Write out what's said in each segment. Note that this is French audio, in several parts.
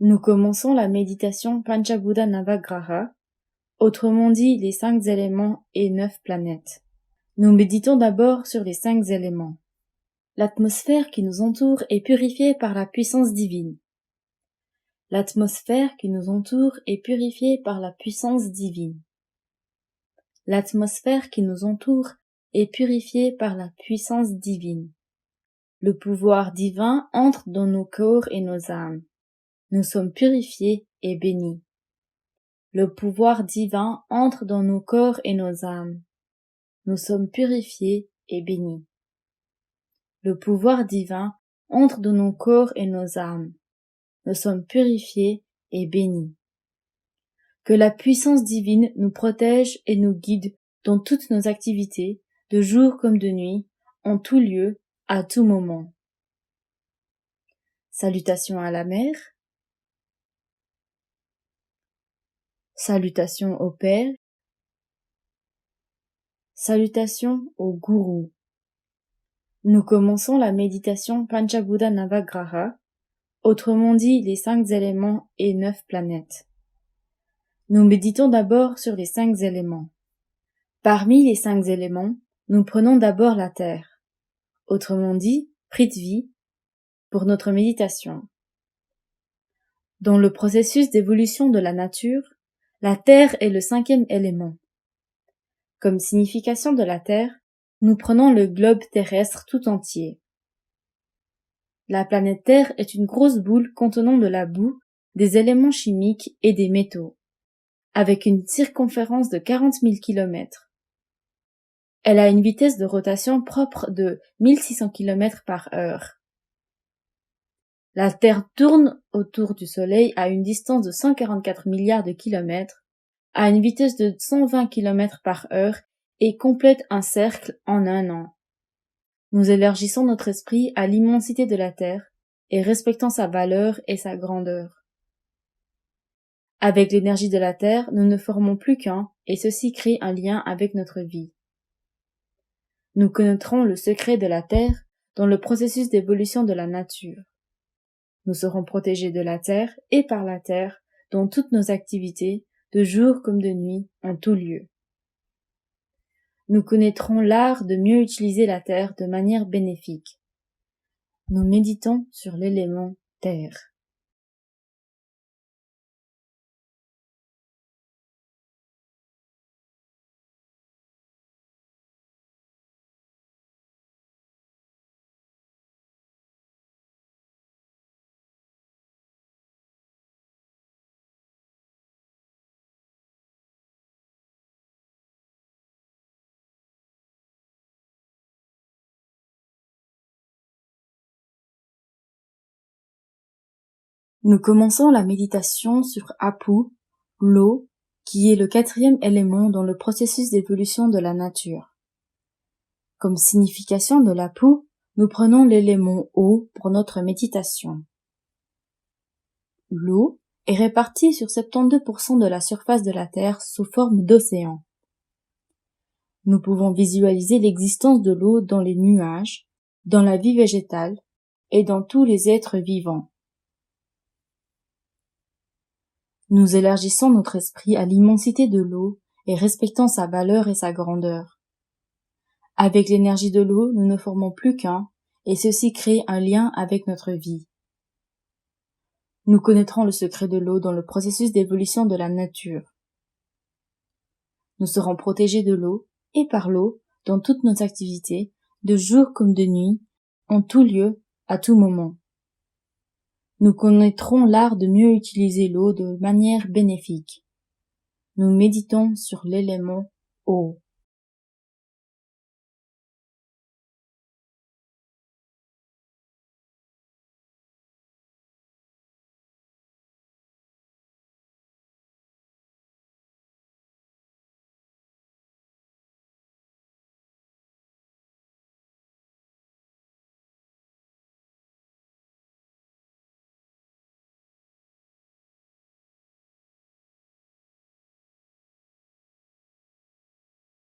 Nous commençons la méditation Panchabhuta Navagraha, autrement dit les 5 éléments et 9 planètes. Nous méditons d'abord sur les 5 éléments. L'atmosphère qui nous entoure est purifiée par la puissance divine. L'atmosphère qui nous entoure est purifiée par la puissance divine. L'atmosphère qui nous entoure est purifiée par la puissance divine. Le pouvoir divin entre dans nos corps et nos âmes. Nous sommes purifiés et bénis. Le pouvoir divin entre dans nos corps et nos âmes. Nous sommes purifiés et bénis. Le pouvoir divin entre dans nos corps et nos âmes. Nous sommes purifiés et bénis. Que la puissance divine nous protège et nous guide dans toutes nos activités, de jour comme de nuit, en tout lieu, à tout moment. Salutations à la mère. Salutations au Père. Salutations au Gourou. Nous commençons la méditation Panchabhuta Navagraha, autrement dit les 5 éléments et 9 planètes. Nous méditons d'abord sur les 5 éléments. Parmi les 5 éléments, nous prenons d'abord la terre, autrement dit Prithvi, pour notre méditation. Dans le processus d'évolution de la nature, la terre est le 5e élément. Comme signification de la terre, nous prenons le globe terrestre tout entier. La planète Terre est une grosse boule contenant de la boue, des éléments chimiques et des métaux, avec une circonférence de 40 000 km. Elle a une vitesse de rotation propre de 1600 km par heure. La Terre tourne autour du Soleil à une distance de 144 milliards de kilomètres, à une vitesse de 120 km par heure et complète un cercle en un an. Nous élargissons notre esprit à l'immensité de la Terre et respectons sa valeur et sa grandeur. Avec l'énergie de la Terre, nous ne formons plus qu'un et ceci crée un lien avec notre vie. Nous connaîtrons le secret de la Terre dans le processus d'évolution de la nature. Nous serons protégés de la Terre et par la Terre dans toutes nos activités, de jour comme de nuit, en tout lieu. Nous connaîtrons l'art de mieux utiliser la Terre de manière bénéfique. Nous méditons sur l'élément Terre. Nous commençons la méditation sur Apu, l'eau, qui est le 4e élément dans le processus d'évolution de la nature. Comme signification de l'Apu, nous prenons l'élément eau pour notre méditation. L'eau est répartie sur 72% de la surface de la Terre sous forme d'océan. Nous pouvons visualiser l'existence de l'eau dans les nuages, dans la vie végétale et dans tous les êtres vivants. Nous élargissons notre esprit à l'immensité de l'eau et respectons sa valeur et sa grandeur. Avec l'énergie de l'eau, nous ne formons plus qu'un, et ceci crée un lien avec notre vie. Nous connaîtrons le secret de l'eau dans le processus d'évolution de la nature. Nous serons protégés de l'eau et par l'eau dans toutes nos activités, de jour comme de nuit, en tout lieu, à tout moment. Nous connaîtrons l'art de mieux utiliser l'eau de manière bénéfique. Nous méditons sur l'élément eau.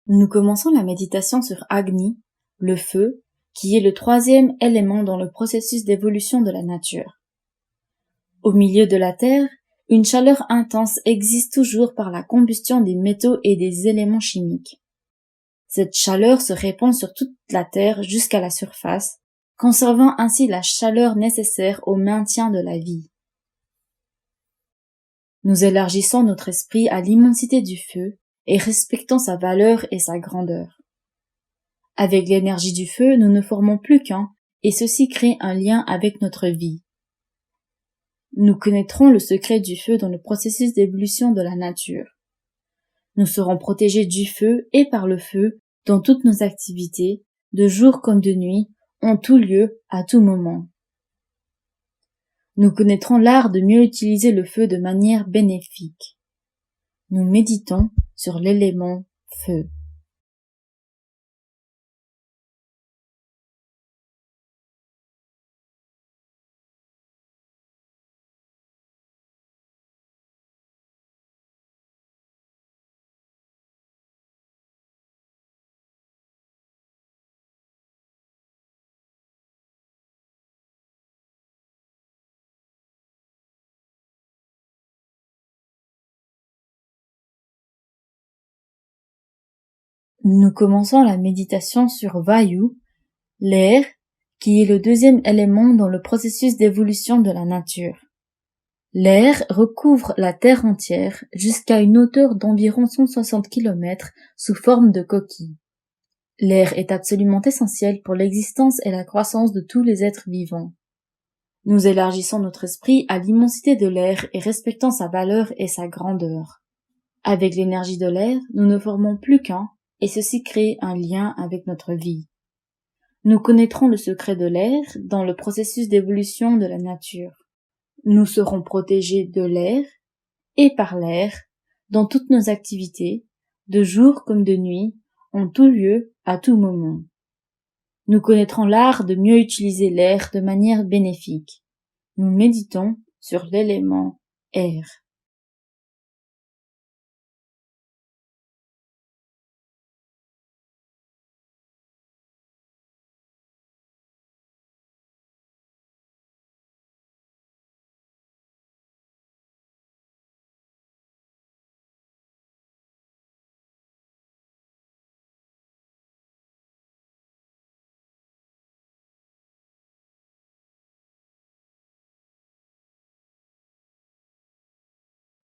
Nous commençons la méditation sur Agni, le feu, qui est le 3e élément dans le processus d'évolution de la nature. Au milieu de la Terre, une chaleur intense existe toujours par la combustion des métaux et des éléments chimiques. Cette chaleur se répand sur toute la Terre jusqu'à la surface, conservant ainsi la chaleur nécessaire au maintien de la vie. Nous élargissons notre esprit à l'immensité du feu et respectons sa valeur et sa grandeur. Avec l'énergie du feu, nous ne formons plus qu'un, et ceci crée un lien avec notre vie. Nous connaîtrons le secret du feu dans le processus d'évolution de la nature. Nous serons protégés du feu et par le feu dans toutes nos activités, de jour comme de nuit, en tout lieu, à tout moment. Nous connaîtrons l'art de mieux utiliser le feu de manière bénéfique. Nous méditons sur l'élément feu. Nous commençons la méditation sur Vayu, l'air, qui est le deuxième élément dans le processus d'évolution de la nature. L'air recouvre la Terre entière jusqu'à une hauteur d'environ 160 km sous forme de coquille. L'air est absolument essentiel pour l'existence et la croissance de tous les êtres vivants. Nous élargissons notre esprit à l'immensité de l'air et respectons sa valeur et sa grandeur. Avec l'énergie de l'air, nous ne formons plus qu'un, et ceci crée un lien avec notre vie. Nous connaîtrons le secret de l'air dans le processus d'évolution de la nature. Nous serons protégés de l'air et par l'air dans toutes nos activités, de jour comme de nuit, en tout lieu, à tout moment. Nous connaîtrons l'art de mieux utiliser l'air de manière bénéfique. Nous méditons sur l'élément air.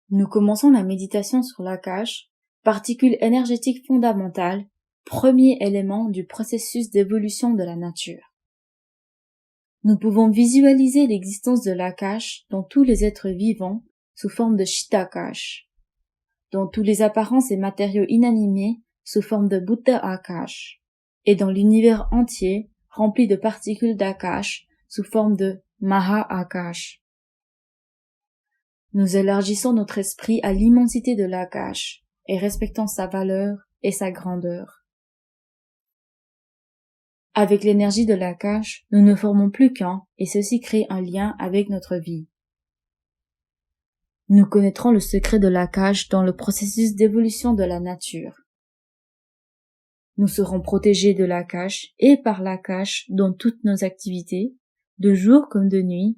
Nous commençons la méditation sur l'Akash, particule énergétique fondamentale, premier élément du processus d'évolution de la nature. Nous pouvons visualiser l'existence de l'Akash dans tous les êtres vivants sous forme de Chitakash, dans tous les apparences et matériaux inanimés sous forme de Buddha Akash, et dans l'univers entier rempli de particules d'Akash sous forme de Maha Akash. Nous élargissons notre esprit à l'immensité de l'Akash et respectons sa valeur et sa grandeur. Avec l'énergie de l'Akash, nous ne formons plus qu'un et ceci crée un lien avec notre vie. Nous connaîtrons le secret de l'Akash dans le processus d'évolution de la nature. Nous serons protégés de l'Akash et par l'Akash dans toutes nos activités, de jour comme de nuit,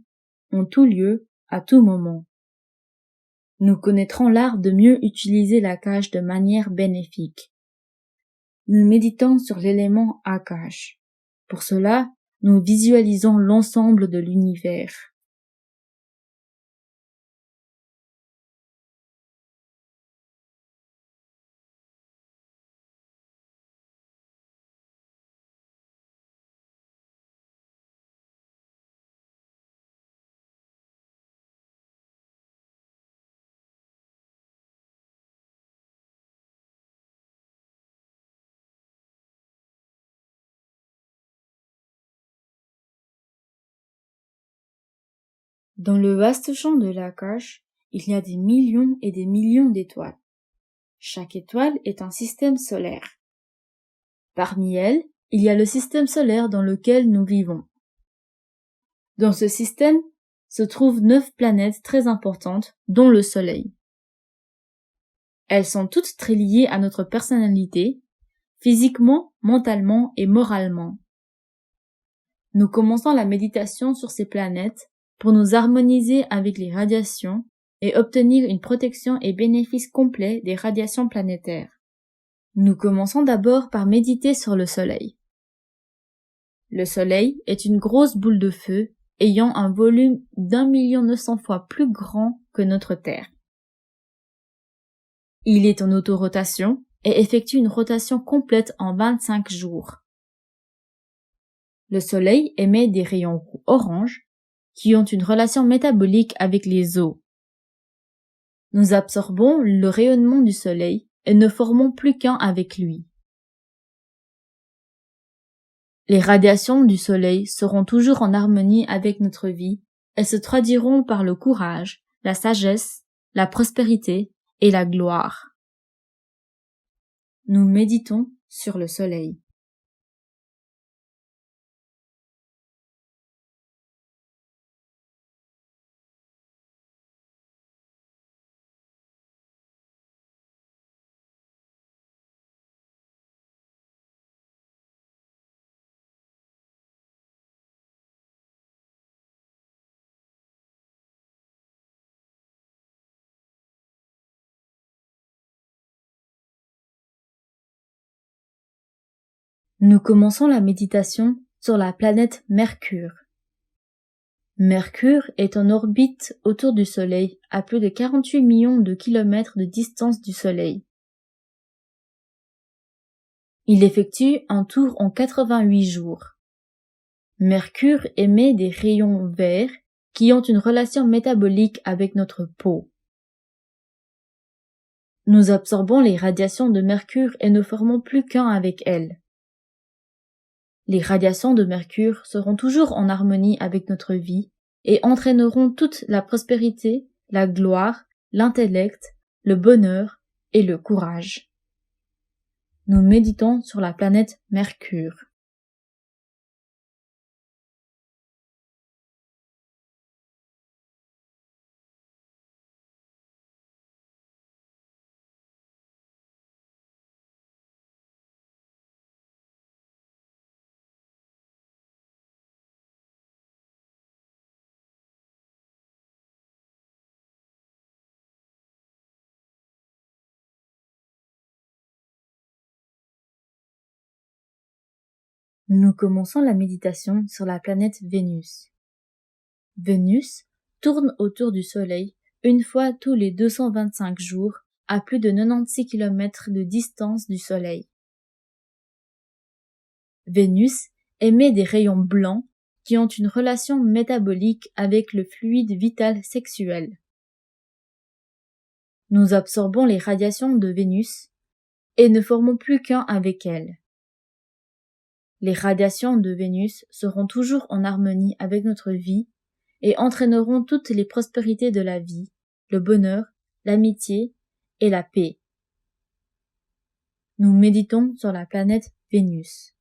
en tout lieu, à tout moment. Nous connaîtrons l'art de mieux utiliser l'Akash de manière bénéfique. Nous méditons sur l'élément Akash. Pour cela, nous visualisons l'ensemble de l'univers. Dans le vaste champ de l'Akash, il y a des millions et des millions d'étoiles. Chaque étoile est un système solaire. Parmi elles, il y a le système solaire dans lequel nous vivons. Dans ce système se trouvent 9 planètes très importantes, dont le Soleil. Elles sont toutes très liées à notre personnalité, physiquement, mentalement et moralement. Nous commençons la méditation sur ces planètes pour nous harmoniser avec les radiations et obtenir une protection et bénéfice complet des radiations planétaires. Nous commençons d'abord par méditer sur le Soleil. Le Soleil est une grosse boule de feu ayant un volume d'1,9 million fois plus grand que notre Terre. Il est en autorotation et effectue une rotation complète en 25 jours. Le Soleil émet des rayons orange qui ont une relation métabolique avec les eaux. Nous absorbons le rayonnement du Soleil et ne formons plus qu'un avec lui. Les radiations du Soleil seront toujours en harmonie avec notre vie et se traduiront par le courage, la sagesse, la prospérité et la gloire. Nous méditons sur le Soleil. Nous commençons la méditation sur la planète Mercure. Mercure est en orbite autour du Soleil à plus de 48 millions de kilomètres de distance du Soleil. Il effectue un tour en 88 jours. Mercure émet des rayons verts qui ont une relation métabolique avec notre peau. Nous absorbons les radiations de Mercure et ne formons plus qu'un avec elles. Les radiations de Mercure seront toujours en harmonie avec notre vie et entraîneront toute la prospérité, la gloire, l'intellect, le bonheur et le courage. Nous méditons sur la planète Mercure. Nous commençons la méditation sur la planète Vénus. Vénus tourne autour du Soleil une fois tous les 225 jours à plus de 96 km de distance du Soleil. Vénus émet des rayons blancs qui ont une relation métabolique avec le fluide vital sexuel. Nous absorbons les radiations de Vénus et ne formons plus qu'un avec elle. Les radiations de Vénus seront toujours en harmonie avec notre vie et entraîneront toutes les prospérités de la vie, le bonheur, l'amitié et la paix. Nous méditons sur la planète Vénus.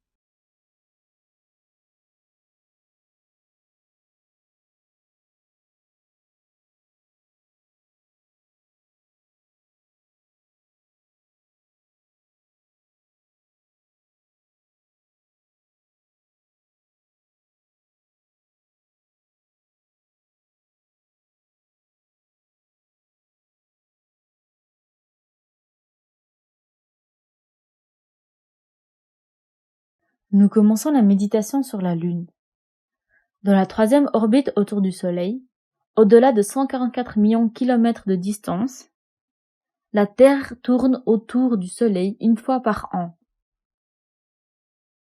Nous commençons la méditation sur la Lune. Dans la 3e orbite autour du Soleil, au-delà de 144 millions de kilomètres de distance, la Terre tourne autour du Soleil une fois par an.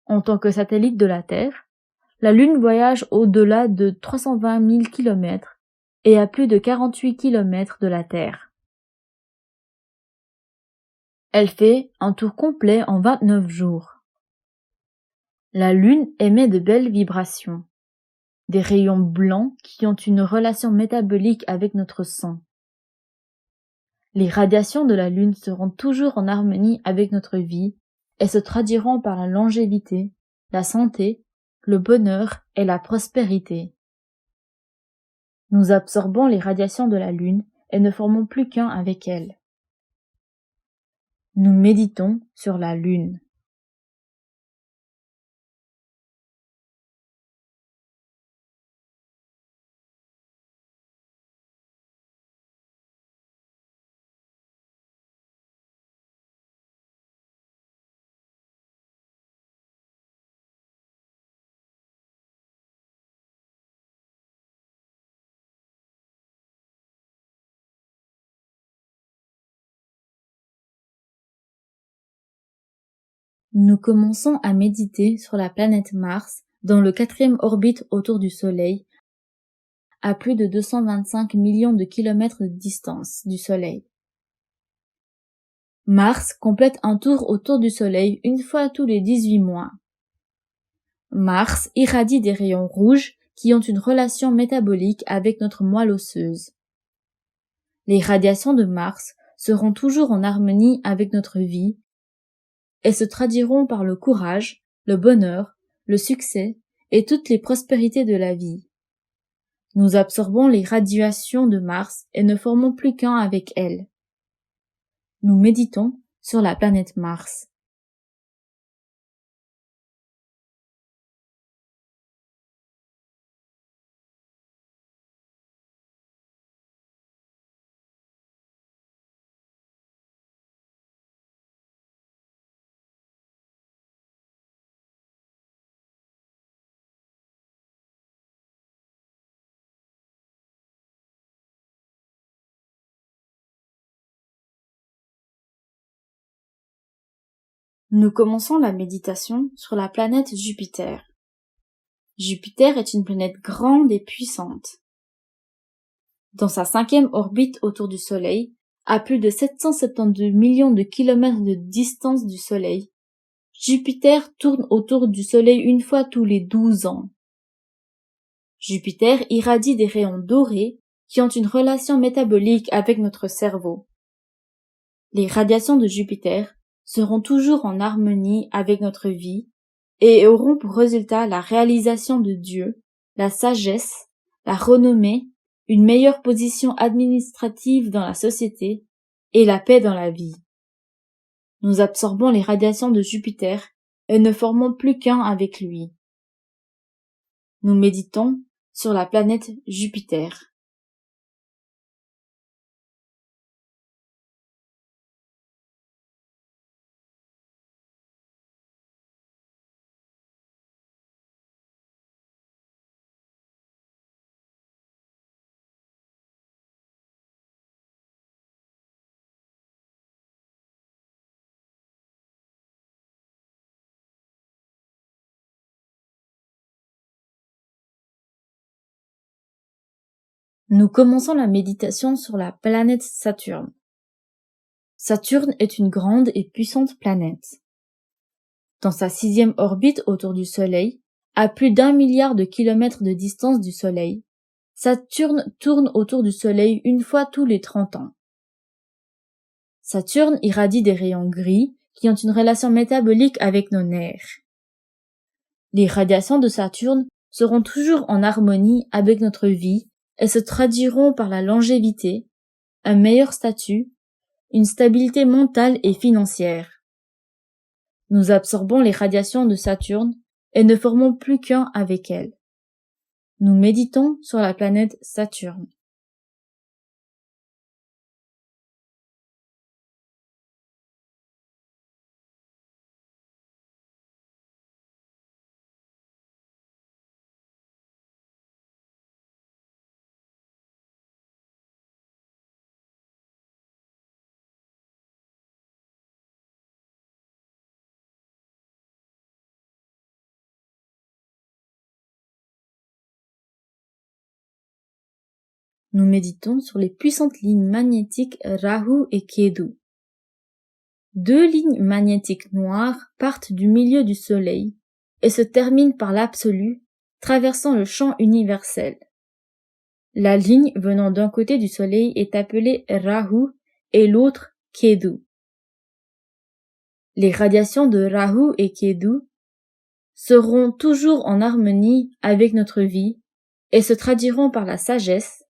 En tant que satellite de la Terre, la Lune voyage au-delà de 320 000 kilomètres et à plus de 48 kilomètres de la Terre. Elle fait un tour complet en 29 jours. La Lune émet de belles vibrations, des rayons blancs qui ont une relation métabolique avec notre sang. Les radiations de la Lune seront toujours en harmonie avec notre vie et se traduiront par la longévité, la santé, le bonheur et la prospérité. Nous absorbons les radiations de la Lune et ne formons plus qu'un avec elle. Nous méditons sur la Lune. Nous commençons à méditer sur la planète Mars dans le 4e orbite autour du Soleil, à plus de 225 millions de kilomètres de distance du Soleil. Mars complète un tour autour du Soleil une fois tous les 18 mois. Mars irradie des rayons rouges qui ont une relation métabolique avec notre moelle osseuse. Les radiations de Mars seront toujours en harmonie avec notre vie et se traduiront par le courage, le bonheur, le succès et toutes les prospérités de la vie. Nous absorbons les radiations de Mars et ne formons plus qu'un avec elles. Nous méditons sur la planète Mars. Nous commençons la méditation sur la planète Jupiter. Jupiter est une planète grande et puissante. Dans sa 5e orbite autour du Soleil, à plus de 772 millions de kilomètres de distance du Soleil, Jupiter tourne autour du Soleil une fois tous les 12 ans. Jupiter irradie des rayons dorés qui ont une relation métabolique avec notre cerveau. Les radiations de Jupiter seront toujours en harmonie avec notre vie et auront pour résultat la réalisation de Dieu, la sagesse, la renommée, une meilleure position administrative dans la société et la paix dans la vie. Nous absorbons les radiations de Jupiter et ne formons plus qu'un avec lui. Nous méditons sur la planète Jupiter. Nous commençons la méditation sur la planète Saturne. Saturne est une grande et puissante planète. Dans sa 6e orbite autour du Soleil, à plus d'1 milliard de kilomètres de distance du Soleil, Saturne tourne autour du Soleil une fois tous les 30 ans. Saturne irradie des rayons gris qui ont une relation métabolique avec nos nerfs. Les radiations de Saturne seront toujours en harmonie avec notre vie et se traduiront par la longévité, un meilleur statut, une stabilité mentale et financière. Nous absorbons les radiations de Saturne et ne formons plus qu'un avec elles. Nous méditons sur la planète Saturne. Nous méditons sur les puissantes lignes magnétiques Rahu et Ketu. 2 lignes magnétiques noires partent du milieu du Soleil et se terminent par l'absolu, traversant le champ universel. La ligne venant d'un côté du Soleil est appelée Rahu et l'autre Ketu. Les radiations de Rahu et Ketu seront toujours en harmonie avec notre vie et se traduiront par la sagesse,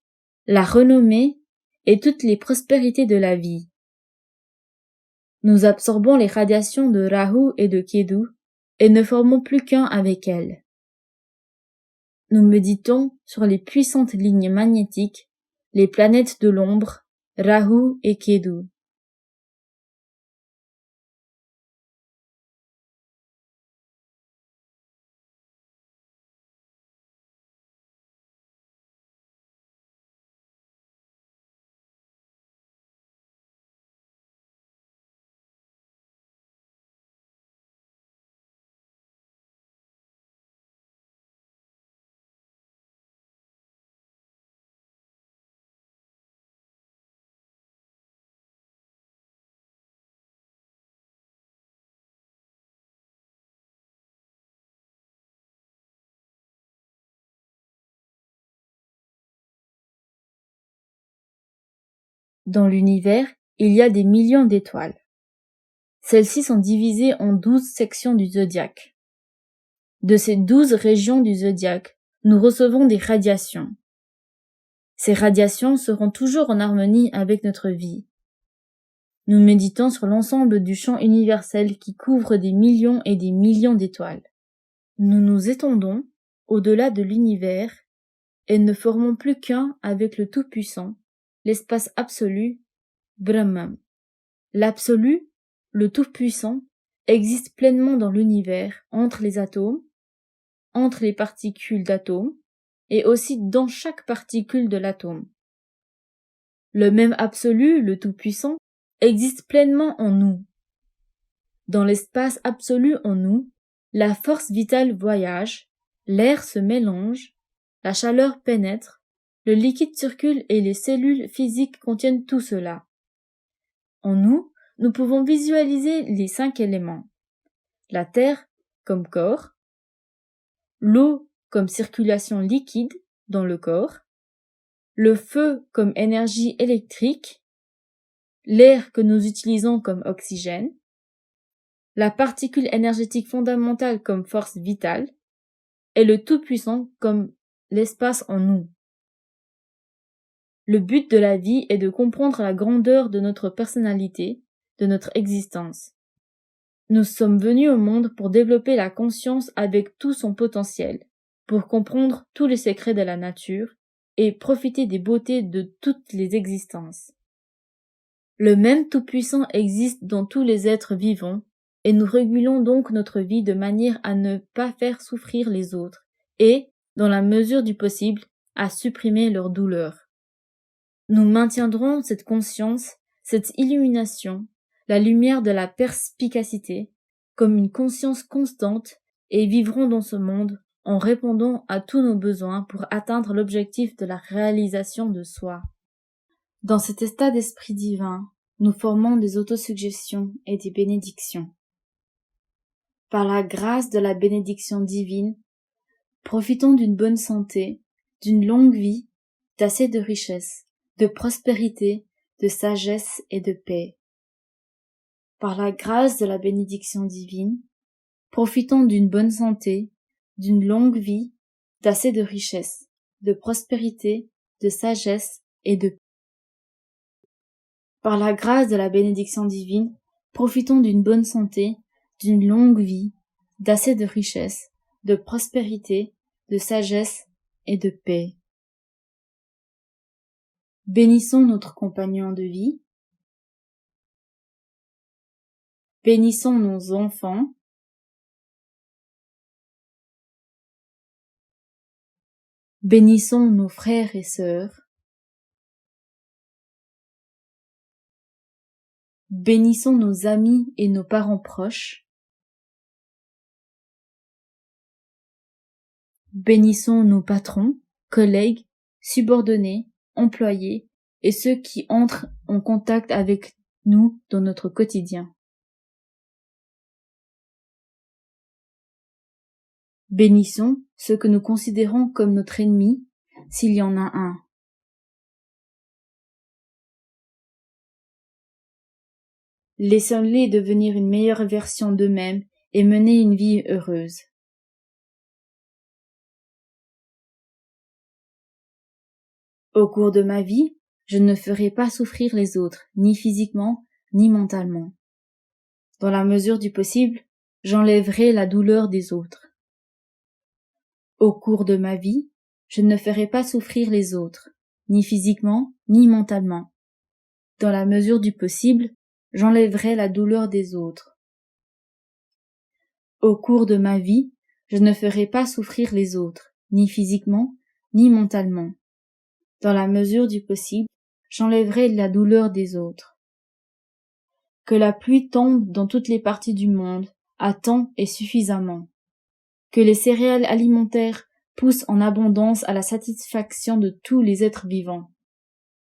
la renommée et toutes les prospérités de la vie. Nous absorbons les radiations de Rahu et de Ketu et ne formons plus qu'un avec elles. Nous méditons sur les puissantes lignes magnétiques, les planètes de l'ombre, Rahu et Ketu. Dans l'univers, il y a des millions d'étoiles. Celles-ci sont divisées en 12 sections du zodiaque. De ces 12 régions du zodiaque, nous recevons des radiations. Ces radiations seront toujours en harmonie avec notre vie. Nous méditons sur l'ensemble du champ universel qui couvre des millions et des millions d'étoiles. Nous nous étendons au-delà de l'univers et ne formons plus qu'un avec le Tout-Puissant, l'espace absolu, Brahman. L'absolu, le Tout-Puissant, existe pleinement dans l'univers, entre les atomes, entre les particules d'atomes, et aussi dans chaque particule de l'atome. Le même absolu, le Tout-Puissant, existe pleinement en nous. Dans l'espace absolu en nous, la force vitale voyage, l'air se mélange, la chaleur pénètre, le liquide circule et les cellules physiques contiennent tout cela. En nous, nous pouvons visualiser les 5 éléments. La terre comme corps, l'eau comme circulation liquide dans le corps, le feu comme énergie électrique, l'air que nous utilisons comme oxygène, la particule énergétique fondamentale comme force vitale, et le Tout-Puissant comme l'espace en nous. Le but de la vie est de comprendre la grandeur de notre personnalité, de notre existence. Nous sommes venus au monde pour développer la conscience avec tout son potentiel, pour comprendre tous les secrets de la nature et profiter des beautés de toutes les existences. Le même Tout-Puissant existe dans tous les êtres vivants, et nous régulons donc notre vie de manière à ne pas faire souffrir les autres, et, dans la mesure du possible, à supprimer leur douleur. Nous maintiendrons cette conscience, cette illumination, la lumière de la perspicacité, comme une conscience constante, et vivrons dans ce monde en répondant à tous nos besoins pour atteindre l'objectif de la réalisation de soi. Dans cet état d'esprit divin, nous formons des autosuggestions et des bénédictions. Par la grâce de la bénédiction divine, profitons d'une bonne santé, d'une longue vie, d'assez de richesses, de prospérité, de sagesse et de paix. Par la grâce de la bénédiction divine, profitons d'une bonne santé, d'une longue vie, d'assez de richesses, de prospérité, de sagesse et de paix. Par la grâce de la bénédiction divine, profitons d'une bonne santé, d'une longue vie, d'assez de richesses, de prospérité, de sagesse et de paix. Bénissons notre compagnon de vie. Bénissons nos enfants. Bénissons nos frères et sœurs. Bénissons nos amis et nos parents proches. Bénissons nos patrons, collègues, subordonnés, employés et ceux qui entrent en contact avec nous dans notre quotidien. Bénissons ceux que nous considérons comme notre ennemi, s'il y en a un. Laissons-les devenir une meilleure version d'eux-mêmes et mener une vie heureuse. Au cours de ma vie, je ne ferai pas souffrir les autres, ni physiquement, ni mentalement. Dans la mesure du possible, j'enlèverai la douleur des autres. Au cours de ma vie, je ne ferai pas souffrir les autres, ni physiquement, ni mentalement. Dans la mesure du possible, j'enlèverai la douleur des autres. Au cours de ma vie, je ne ferai pas souffrir les autres, ni physiquement, ni mentalement. Dans la mesure du possible, j'enlèverai la douleur des autres. Que la pluie tombe dans toutes les parties du monde, à temps et suffisamment. Que les céréales alimentaires poussent en abondance à la satisfaction de tous les êtres vivants.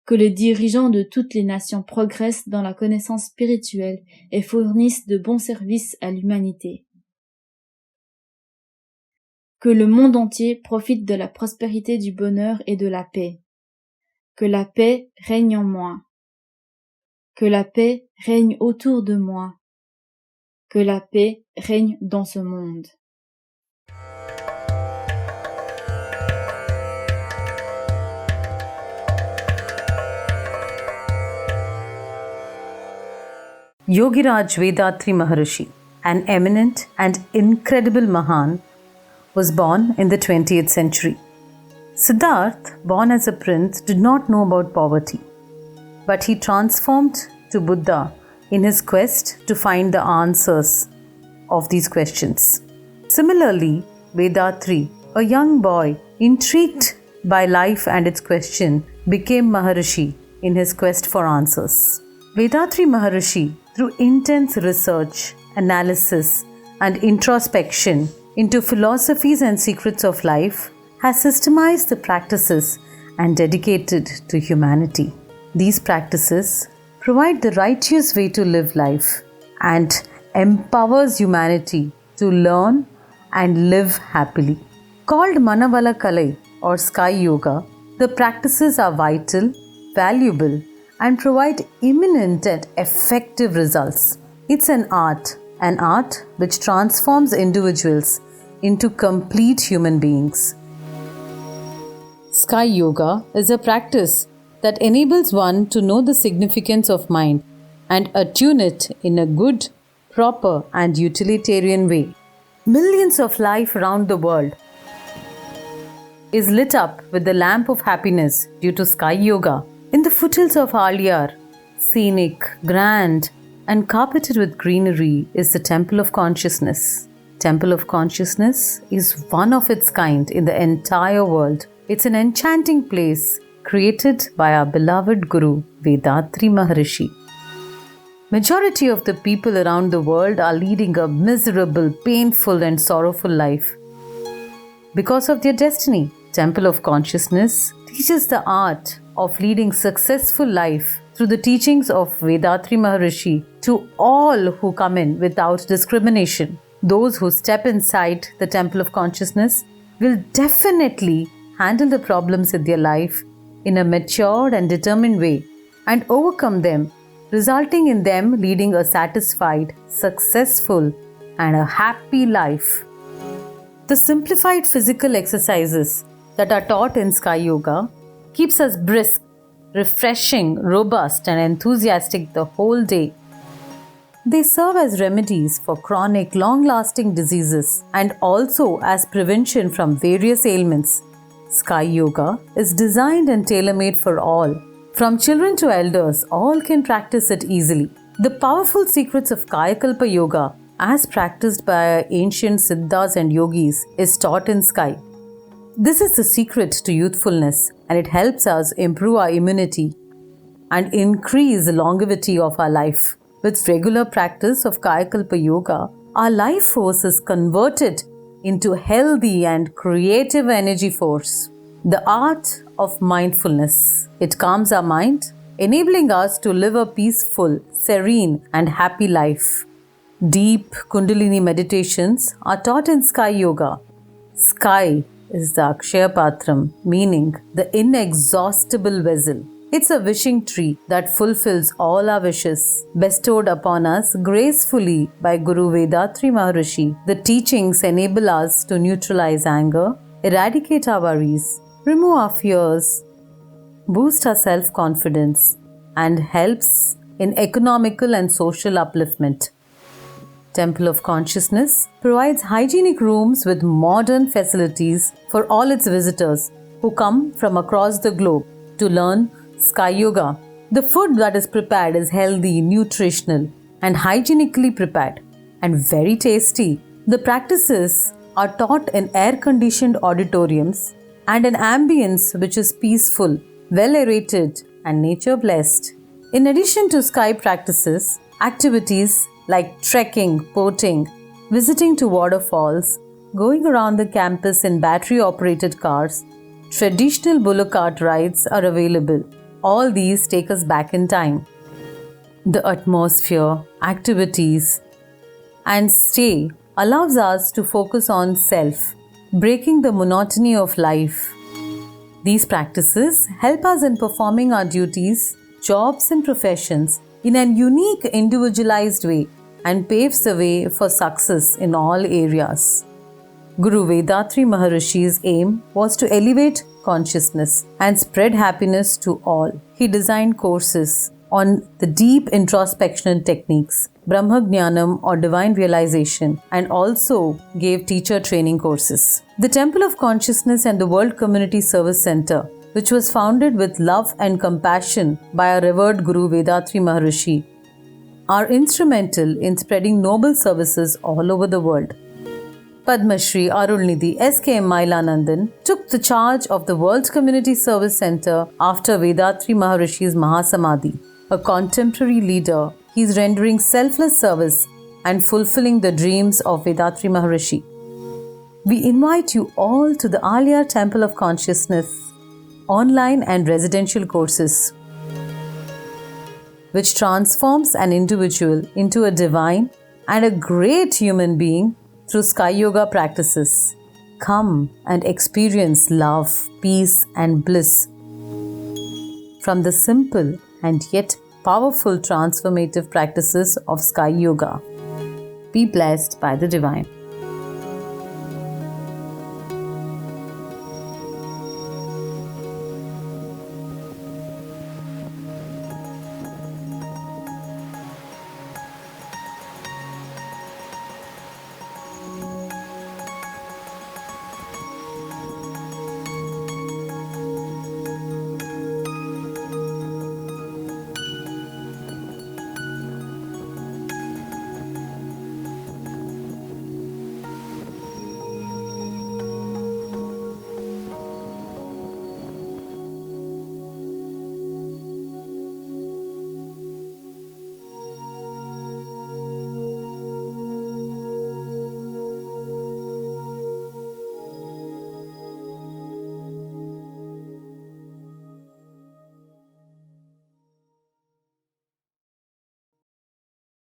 Que les dirigeants de toutes les nations progressent dans la connaissance spirituelle et fournissent de bons services à l'humanité. Que le monde entier profite de la prospérité, du bonheur et de la paix. Que la paix règne en moi. Que la paix règne autour de moi. Que la paix règne dans ce monde. Yogiraj Vethathiri Maharishi, an eminent and incredible Mahan, was born in the 20th century. Siddhartha, born as a prince, did not know about poverty, but he transformed to Buddha in his quest to find the answers of these questions. Similarly, Vethathiri, a young boy intrigued by life and its question, became Maharishi in his quest for answers. Vethathiri Maharishi, through intense research, analysis, and introspection into philosophies and secrets of life, has systemized the practices and dedicated to humanity. These practices provide the righteous way to live life and empowers humanity to learn and live happily. Called Manavala Kalai or Sky Yoga, the practices are vital, valuable, and provide imminent and effective results. It's an art which transforms individuals into complete human beings. Sky Yoga is a practice that enables one to know the significance of mind and attune it in a good, proper, and utilitarian way. Millions of life around the world is lit up with the lamp of happiness due to Sky Yoga. In the foothills of Aliyar, scenic, grand, and carpeted with greenery is the Temple of Consciousness. Temple of Consciousness is one of its kind in the entire world. It's an enchanting place created by our beloved Guru, Vethathiri Maharishi. Majority of the people around the world are leading a miserable, painful, and sorrowful life because of their destiny. Temple of Consciousness teaches the art of leading successful life through the teachings of Vethathiri Maharishi to all who come in without discrimination. Those who step inside the Temple of Consciousness will definitely handle the problems in their life in a matured and determined way and overcome them, resulting in them leading a satisfied, successful, and a happy life. The simplified physical exercises that are taught in Sky Yoga keeps us brisk, refreshing, robust, and enthusiastic the whole day. They serve as remedies for chronic, long-lasting diseases and also as prevention from various ailments. Sky Yoga is designed and tailor-made for all. From children to elders, all can practice it easily. The powerful secrets of Kayakalpa Yoga, as practiced by ancient Siddhas and Yogis, is taught in Sky. This is the secret to youthfulness, and it helps us improve our immunity and increase the longevity of our life. With regular practice of Kayakalpa Yoga, our life force is converted into healthy and creative energy force. The art of mindfulness. It calms our mind, enabling us to live a peaceful, serene, and happy life. Deep Kundalini meditations are taught in Sky Yoga. Sky is the Akshaya Patram, meaning the inexhaustible vessel. It's a wishing tree that fulfills all our wishes, bestowed upon us gracefully by Guru Vethathiri Maharishi. The teachings enable us to neutralize anger, eradicate our worries, remove our fears, boost our self-confidence, and helps in economical and social upliftment. Temple of Consciousness provides hygienic rooms with modern facilities for all its visitors who come from across the globe to learn Sky Yoga. The food that is prepared is healthy, nutritional, and hygienically prepared, and very tasty. The practices are taught in air-conditioned auditoriums and an ambience which is peaceful, well-aerated, and nature-blessed. In addition to Sky practices, activities like trekking, boating, visiting to waterfalls, going around the campus in battery-operated cars, traditional bullock cart rides are available. All these take us back in time. The atmosphere, activities, and stay allows us to focus on self, breaking the monotony of life. These practices help us in performing our duties, jobs, and professions in an unique individualized way and paves the way for success in all areas. Guru Vethathiri Maharishi's aim was to elevate consciousness and spread happiness to all. He designed courses on the deep introspection techniques, Brahma Jnanam or divine realization, and also gave teacher training courses. The Temple of Consciousness and the World Community Service Center, which was founded with love and compassion by our revered Guru Vethathiri Maharishi, are instrumental in spreading noble services all over the world. Padma Shri Arulnidhi S.K.M. Mailanandan took the charge of the World Community Service Center after Vethathiri Maharishi's Mahasamadhi. A contemporary leader, he is rendering selfless service and fulfilling the dreams of Vethathiri Maharishi. We invite you all to the Alia Temple of Consciousness online and residential courses, which transforms an individual into a divine and a great human being through Sky Yoga practices. Come and experience love, peace, and bliss from the simple and yet powerful transformative practices of Sky Yoga. Be blessed by the Divine.